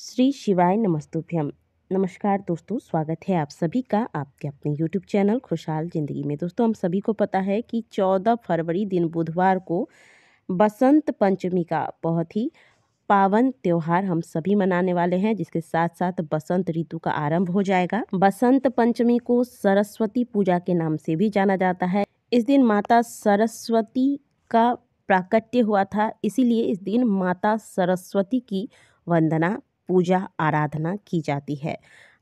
श्री शिवाय नमस्तुभ्यम। नमस्कार दोस्तों, स्वागत है आप सभी का आपके अपने YouTube चैनल खुशहाल ज़िंदगी में। दोस्तों, हम सभी को पता है कि 14 फरवरी दिन बुधवार को बसंत पंचमी का बहुत ही पावन त्योहार हम सभी मनाने वाले हैं, जिसके साथ साथ बसंत ऋतु का आरंभ हो जाएगा। बसंत पंचमी को सरस्वती पूजा के नाम से भी जाना जाता है। इस दिन माता सरस्वती का प्राकट्य हुआ था, इसीलिए इस दिन माता सरस्वती की वंदना, पूजा, आराधना की जाती है।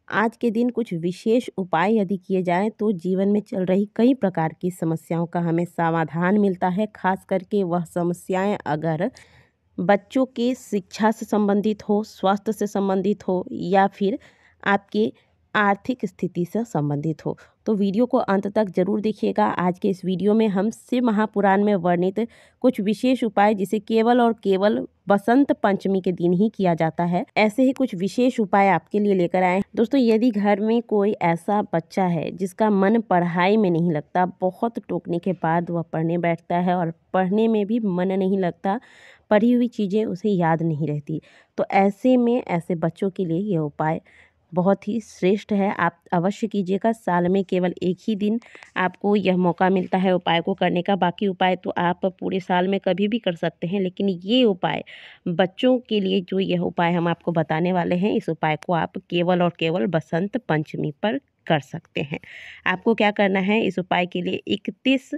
आज के दिन कुछ विशेष उपाय यदि किए जाएं तो जीवन में चल रही कई प्रकार की समस्याओं का हमें समाधान मिलता है। खास करके वह समस्याएं अगर बच्चों के शिक्षा से संबंधित हो, स्वास्थ्य से संबंधित हो या फिर आपके आर्थिक स्थिति से संबंधित हो, तो वीडियो को अंत तक जरूर देखिएगा। आज के इस वीडियो में हम शिव महापुराण में वर्णित कुछ विशेष उपाय, जिसे केवल और केवल बसंत पंचमी के दिन ही किया जाता है, ऐसे ही कुछ विशेष उपाय आपके लिए लेकर आए। दोस्तों, यदि घर में कोई ऐसा बच्चा है जिसका मन पढ़ाई में नहीं लगता, बहुत टोकने के बाद वह पढ़ने बैठता है और पढ़ने में भी मन नहीं लगता, पढ़ी हुई चीज़ें उसे याद नहीं रहती, तो ऐसे में ऐसे बच्चों के लिए यह उपाय बहुत ही श्रेष्ठ है। आप अवश्य कीजिएगा। साल में केवल एक ही दिन आपको यह मौका मिलता है उपाय को करने का। बाकी उपाय तो आप पूरे साल में कभी भी कर सकते हैं, लेकिन ये उपाय बच्चों के लिए, जो यह उपाय हम आपको बताने वाले हैं, इस उपाय को आप केवल और केवल बसंत पंचमी पर कर सकते हैं। आपको क्या करना है, इस उपाय के लिए 31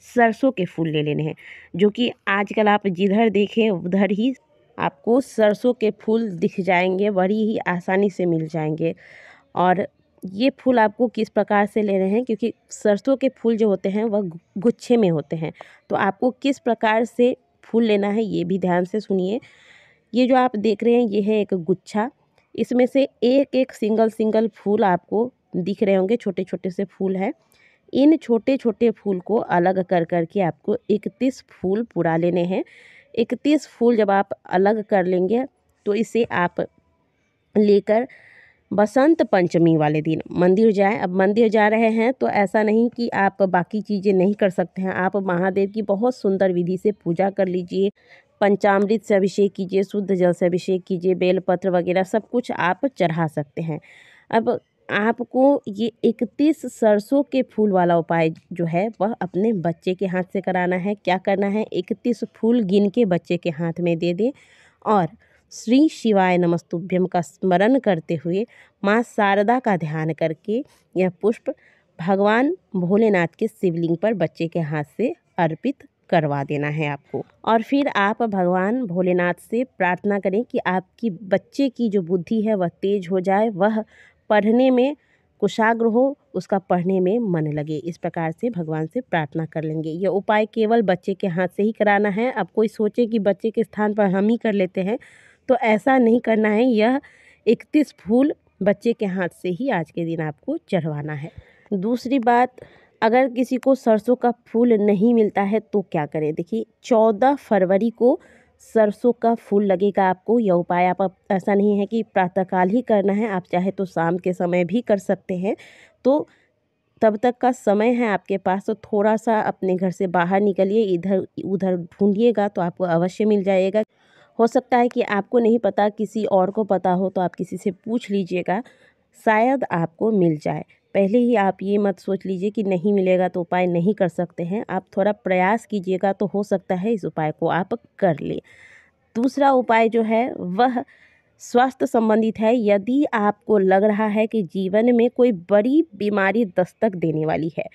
सरसों के फूल ले लेने हैं, जो कि आजकल आप जिधर देखें उधर ही आपको सरसों के फूल दिख जाएंगे, बड़ी ही आसानी से मिल जाएंगे। और ये फूल आपको किस प्रकार से ले रहे हैं, क्योंकि सरसों के फूल जो होते हैं वह गुच्छे में होते हैं, तो आपको किस प्रकार से फूल लेना है ये भी ध्यान से सुनिए। ये जो आप देख रहे हैं ये है एक गुच्छा, इसमें से एक एक सिंगल फूल आपको दिख रहे होंगे, छोटे छोटे से फूल हैं। इन छोटे छोटे फूल को अलग कर करके आपको 31 फूल पूरा लेने हैं। 31 फूल जब आप अलग कर लेंगे तो इसे आप लेकर बसंत पंचमी वाले दिन मंदिर जाएं। अब मंदिर जा रहे हैं तो ऐसा नहीं कि आप बाकी चीज़ें नहीं कर सकते हैं, आप महादेव की बहुत सुंदर विधि से पूजा कर लीजिए। पंचामृत से अभिषेक कीजिए, शुद्ध जल से अभिषेक कीजिए, बेलपत्र वगैरह सब कुछ आप चढ़ा सकते हैं। अब आपको ये 31 सरसों के फूल वाला उपाय जो है वह अपने बच्चे के हाथ से कराना है। क्या करना है, 31 फूल गिन के बच्चे के हाथ में दे दें और श्री शिवाय नमस्तुभ्यम का स्मरण करते हुए माँ शारदा का ध्यान करके यह पुष्प भगवान भोलेनाथ के शिवलिंग पर बच्चे के हाथ से अर्पित करवा देना है आपको। और फिर आप भगवान भोलेनाथ से प्रार्थना करें कि आपकी बच्चे की जो बुद्धि है वह तेज हो जाए, वह पढ़ने में कुशाग्र हो, उसका पढ़ने में मन लगे। इस प्रकार से भगवान से प्रार्थना कर लेंगे। यह उपाय केवल बच्चे के हाथ से ही कराना है। अब कोई सोचे कि बच्चे के स्थान पर हम ही कर लेते हैं, तो ऐसा नहीं करना है। यह 31 फूल बच्चे के हाथ से ही आज के दिन आपको चढ़वाना है। दूसरी बात, अगर किसी को सरसों का फूल नहीं मिलता है तो क्या करें। देखिए, 14 फरवरी को सरसों का फूल लगेगा आपको। यह उपाय आप ऐसा नहीं है कि प्रातःकाल ही करना है, आप चाहे तो शाम के समय भी कर सकते हैं। तो तब तक का समय है आपके पास, तो थोड़ा सा अपने घर से बाहर निकलिए, इधर उधर ढूंढिएगा तो आपको अवश्य मिल जाएगा। हो सकता है कि आपको नहीं पता, किसी और को पता हो, तो आप किसी से पूछ लीजिएगा, शायद आपको मिल जाए। पहले ही आप ये मत सोच लीजिए कि नहीं मिलेगा तो उपाय नहीं कर सकते हैं। आप थोड़ा प्रयास कीजिएगा तो हो सकता है इस उपाय को आप कर लें। दूसरा उपाय जो है वह स्वास्थ्य संबंधित है। यदि आपको लग रहा है कि जीवन में कोई बड़ी बीमारी दस्तक देने वाली है,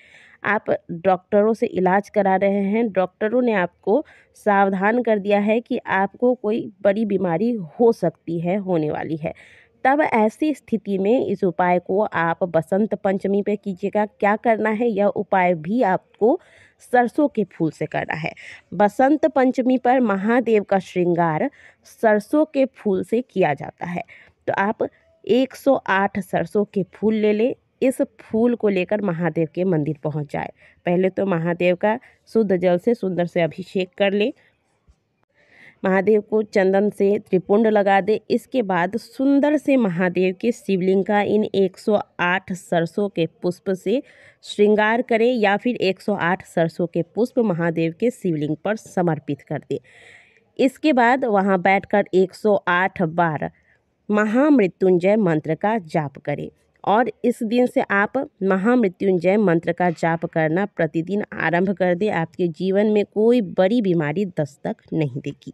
आप डॉक्टरों से इलाज करा रहे हैं, डॉक्टरों ने आपको सावधान कर दिया है कि आपको कोई बड़ी बीमारी हो सकती है, होने वाली है, तब ऐसी स्थिति में इस उपाय को आप बसंत पंचमी पे कीजिएगा। क्या करना है, यह उपाय भी आपको सरसों के फूल से करना है। बसंत पंचमी पर महादेव का श्रृंगार सरसों के फूल से किया जाता है, तो आप 108 सरसों के फूल ले लें। इस फूल को लेकर महादेव के मंदिर पहुंच जाए। पहले तो महादेव का शुद्ध जल से सुंदर से अभिषेक कर ले, महादेव को चंदन से त्रिपुंड लगा दे। इसके बाद सुंदर से महादेव के शिवलिंग का इन 108 सरसों के पुष्प से श्रृंगार करें, या फिर 108 सरसों के पुष्प महादेव के शिवलिंग पर समर्पित कर दे। इसके बाद वहां बैठकर 108 बार महामृत्युंजय मंत्र का जाप करें। और इस दिन से आप महामृत्युंजय मंत्र का जाप करना प्रतिदिन आरंभ कर दें। आपके जीवन में कोई बड़ी बीमारी दस्तक नहीं देगी।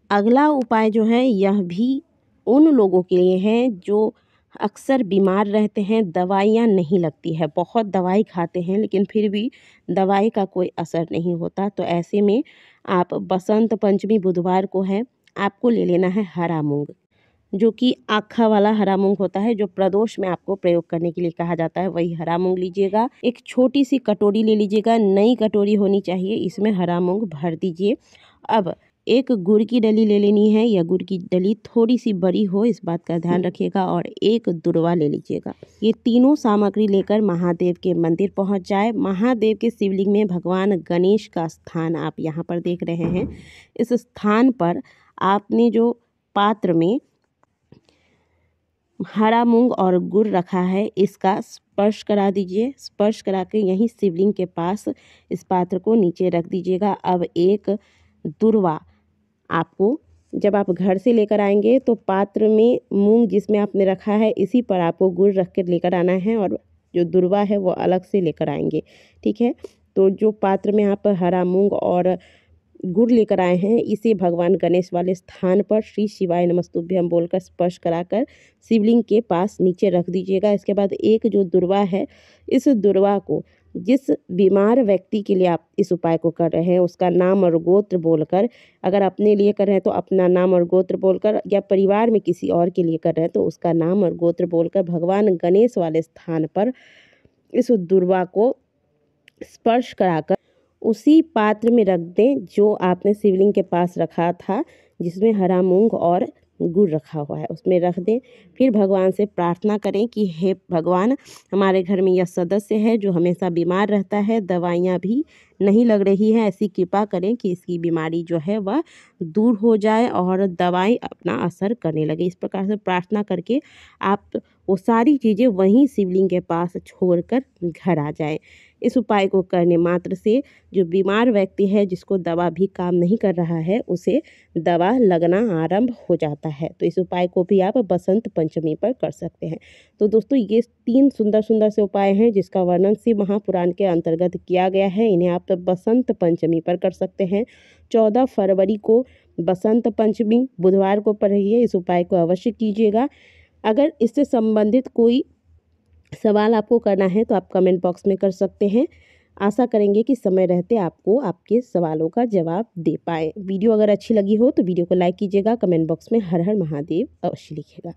अगला उपाय जो है यह भी उन लोगों के लिए है जो अक्सर बीमार रहते हैं, दवाइयाँ नहीं लगती है, बहुत दवाई खाते हैं लेकिन फिर भी दवाई का कोई असर नहीं होता। तो ऐसे में आप बसंत पंचमी बुधवार को है आपको ले लेना है हरा मूंग, जो कि आखा वाला हरा मूंग होता है, जो प्रदोष में आपको प्रयोग करने के लिए कहा जाता है, वही हरा मूंग लीजिएगा। एक छोटी सी कटोरी ले लीजिएगा, नई कटोरी होनी चाहिए, इसमें हरा मूंग भर दीजिए। अब एक गुड़ की डली ले लेनी है, या गुड़ की डली थोड़ी सी बड़ी हो, इस बात का ध्यान रखिएगा। और एक दुर्वा ले लीजिएगा। ये तीनों सामग्री लेकर महादेव के मंदिर पहुंच जाए। महादेव के शिवलिंग में भगवान गणेश का स्थान आप यहाँ पर देख रहे हैं। इस स्थान पर आपने जो पात्र में हरा मूंग और गुड़ रखा है, इसका स्पर्श करा दीजिए। स्पर्श करा के यहीं शिवलिंग के पास इस पात्र को नीचे रख दीजिएगा। अब एक दुर्वा आपको जब आप घर से लेकर आएंगे तो पात्र में मूंग जिसमें आपने रखा है इसी पर आपको गुड़ रख कर लेकर आना है, और जो दुर्वा है वो अलग से लेकर आएंगे। ठीक है, तो जो पात्र में आप हरा मूंग और गुड़ लेकर आए हैं, इसे भगवान गणेश वाले स्थान पर श्री शिवाय नमस्तुभ्यम बोलकर स्पर्श कराकर शिवलिंग के पास नीचे रख दीजिएगा। इसके बाद एक जो दुर्वा है, इस दुर्वा को जिस बीमार व्यक्ति के लिए आप इस उपाय को कर रहे हैं उसका नाम और गोत्र बोलकर, अगर अपने लिए कर रहे हैं तो अपना नाम और गोत्र बोलकर, या परिवार में किसी और के लिए कर रहे हैं तो उसका नाम और गोत्र बोलकर भगवान गणेश वाले स्थान पर इस दुर्वा को स्पर्श कराकर उसी पात्र में रख दें जो आपने शिवलिंग के पास रखा था, जिसमें हरा मूंग और गुड़ रखा हुआ है, उसमें रख दें। फिर भगवान से प्रार्थना करें कि हे भगवान, हमारे घर में यह सदस्य है जो हमेशा बीमार रहता है, दवाइयाँ भी नहीं लग रही है, ऐसी कृपा करें कि इसकी बीमारी जो है वह दूर हो जाए और दवाई अपना असर करने लगे। इस प्रकार से प्रार्थना करके आप वो सारी चीज़ें वहीं शिवलिंग के पास छोड़कर घर आ जाए। इस उपाय को करने मात्र से जो बीमार व्यक्ति है, जिसको दवा भी काम नहीं कर रहा है, उसे दवा लगना आरंभ हो जाता है। तो इस उपाय को भी आप बसंत पंचमी पर कर सकते हैं। तो दोस्तों, ये 3 सुंदर सुंदर से उपाय हैं जिसका वर्णन शिव महापुराण के अंतर्गत किया गया है। इन्हें आप बसंत पंचमी पर कर सकते हैं। 14 फरवरी को बसंत पंचमी बुधवार को पढ़िए, इस उपाय को अवश्य कीजिएगा। अगर इससे संबंधित कोई सवाल आपको करना है तो आप कमेंट बॉक्स में कर सकते हैं। आशा करेंगे कि समय रहते आपको आपके सवालों का जवाब दे पाए। वीडियो अगर अच्छी लगी हो तो वीडियो को लाइक कीजिएगा। कमेंट बॉक्स में हर हर महादेव अवश्य लिखिएगा।